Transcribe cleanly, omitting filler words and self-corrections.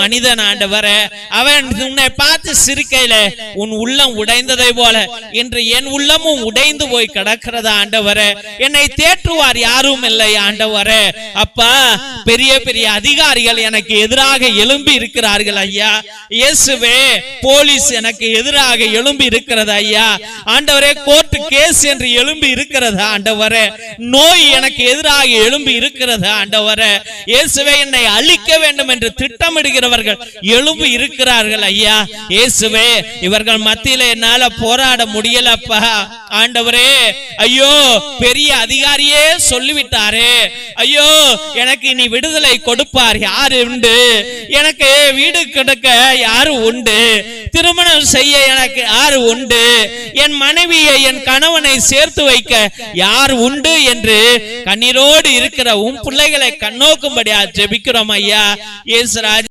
மனிதன் ஆண்டவரே, அவன் உன்னை பார்த்து சிரிக்கையில உன் உள்ளம் உடைந்ததை போல இன்று என் உள்ளமும் உடைந்து போய் கிடக்கிறதா ஆண்டவரே. என்னை தேற்றுவார் யாரும் இல்லை ஆண்டவரே. அப்பா, பெரிய பெரிய அதிகாரிகள் எனக்கு எதிராக எழும்பி இருக்கிறார்கள் ஐயா. இயேசுவே, போலீஸ் எனக்கு எதிராக எழும்பி இருக்கிறது ஐயா. ஆண்டவரே, கோர்ட் கேஸ் என்று எழும்பி இருக்கிறதா ஆண்டவரே. நோய் எனக்கு எதிராக எழும்பி இருக்கிறது ஆண்டவரே. இயேசுவே, என்னை அழிக்க வேண்டும் என்று திட்டமிடுகிறவர்கள் எழும்பி இருக்கிறார்கள் ஐயா. இயேசுவே, இவர்கள் மத்தியில என்னால போராட முடியலப்பா ஆண்டவரே. ஐயோ, பெரிய அதிகாரியே சொல்லிவிட்டாரே. ஐயோ, எனக்கு இனி விடுதலை கொடுப்பார் யாரு உண்டு? எனக்கு வீடு கொடுக்க யாரு உண்டு? திருமணம் செய்ய எனக்கு யாரு உண்டு? என் மனைவியை, என் கணவனை சேர்த்து வைக்க யார் உண்டு என்று கண்ணீரோடு இருக்கிற உன் பிள்ளைகளை கண்ணோக்கும்படியா ஜெபிக்கிறோம் ஐயா. இயேசு ராஜா.